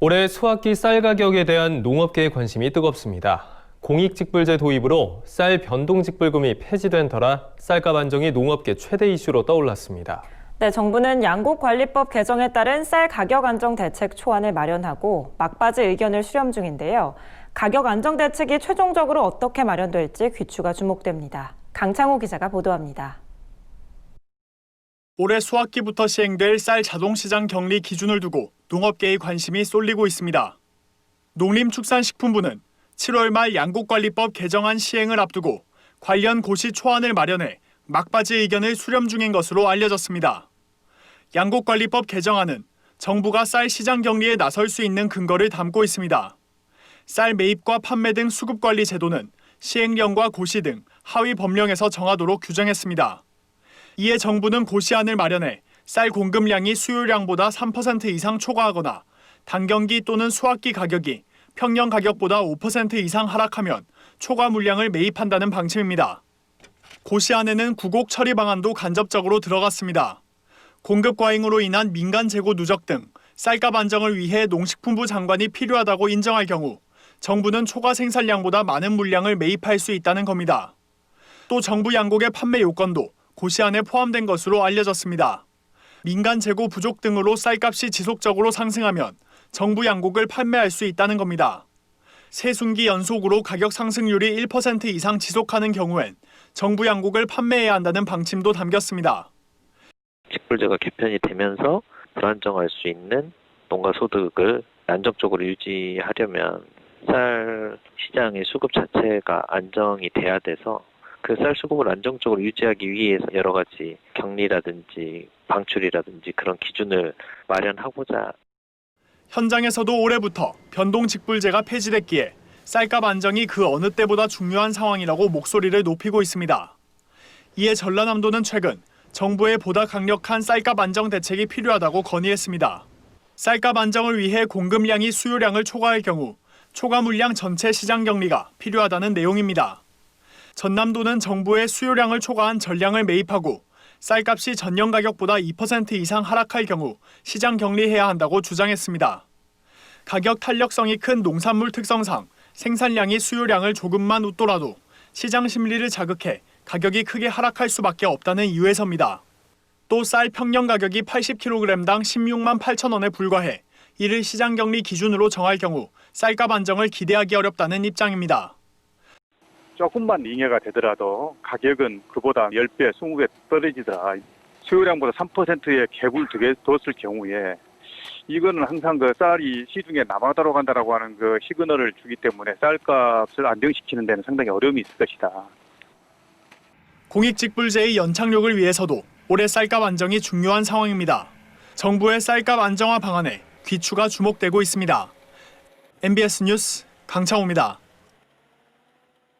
올해 수확기 쌀 가격에 대한 농업계의 관심이 뜨겁습니다. 공익직불제 도입으로 쌀 변동직불금이 폐지된 터라 쌀값 안정이 농업계 최대 이슈로 떠올랐습니다. 네, 정부는 양곡관리법 개정에 따른 쌀 가격 안정 대책 초안을 마련하고 막바지 의견을 수렴 중인데요. 가격 안정 대책이 최종적으로 어떻게 마련될지 귀추가 주목됩니다. 강창호 기자가 보도합니다. 올해 수확기부터 시행될 쌀 자동시장 격리 기준을 두고 농업계의 관심이 쏠리고 있습니다. 농림축산식품부는 7월 말 양곡관리법 개정안 시행을 앞두고 관련 고시 초안을 마련해 막바지 의견을 수렴 중인 것으로 알려졌습니다. 양곡관리법 개정안은 정부가 쌀 시장 격리에 나설 수 있는 근거를 담고 있습니다. 쌀 매입과 판매 등 수급관리 제도는 시행령과 고시 등 하위 법령에서 정하도록 규정했습니다. 이에 정부는 고시안을 마련해 쌀 공급량이 수요량보다 3% 이상 초과하거나 단경기 또는 수확기 가격이 평년 가격보다 5% 이상 하락하면 초과 물량을 매입한다는 방침입니다. 고시안에는 구곡 처리 방안도 간접적으로 들어갔습니다. 공급 과잉으로 인한 민간 재고 누적 등 쌀값 안정을 위해 농식품부 장관이 필요하다고 인정할 경우 정부는 초과 생산량보다 많은 물량을 매입할 수 있다는 겁니다. 또 정부 양곡의 판매 요건도 고시안에 포함된 것으로 알려졌습니다. 민간 재고 부족 등으로 쌀값이 지속적으로 상승하면 정부 양곡을 판매할 수 있다는 겁니다. 세 분기 연속으로 가격 상승률이 1% 이상 지속하는 경우엔 정부 양곡을 판매해야 한다는 방침도 담겼습니다. 직불제가 개편이 되면서 불안정할 수 있는 농가 소득을 안정적으로 유지하려면 쌀 시장의 수급 자체가 안정이 돼야 돼서 그 쌀 수급을 안정적으로 유지하기 위해서 여러 가지 격리라든지 방출이라든지 그런 기준을 마련하고자. 현장에서도 올해부터 변동직불제가 폐지됐기에 쌀값 안정이 그 어느 때보다 중요한 상황이라고 목소리를 높이고 있습니다. 이에 전라남도는 최근 정부의 보다 강력한 쌀값 안정 대책이 필요하다고 건의했습니다. 쌀값 안정을 위해 공급량이 수요량을 초과할 경우 초과 물량 전체 시장 격리가 필요하다는 내용입니다. 전남도는 정부의 수요량을 초과한 전량을 매입하고 쌀값이 전년 가격보다 2% 이상 하락할 경우 시장 격리해야 한다고 주장했습니다. 가격 탄력성이 큰 농산물 특성상 생산량이 수요량을 조금만 웃돌아도 시장 심리를 자극해 가격이 크게 하락할 수밖에 없다는 이유에서입니다. 또 쌀 평년 가격이 80kg당 16만 8천 원에 불과해 이를 시장 격리 기준으로 정할 경우 쌀값 안정을 기대하기 어렵다는 입장입니다. 조금만 잉여가 되더라도 가격은 그보다 10배, 20배 떨어지더라. 수요량보다 3%의 갭을 뒀을 경우에 이거는 항상 그 쌀이 시중에 남아도록 한다라고 하는 그 시그널을 주기 때문에 쌀값을 안정시키는 데는 상당히 어려움이 있을 것이다. 공익직불제의 연착륙을 위해서도 올해 쌀값 안정이 중요한 상황입니다. 정부의 쌀값 안정화 방안에 귀추가 주목되고 있습니다. MBS 뉴스 강창호입니다.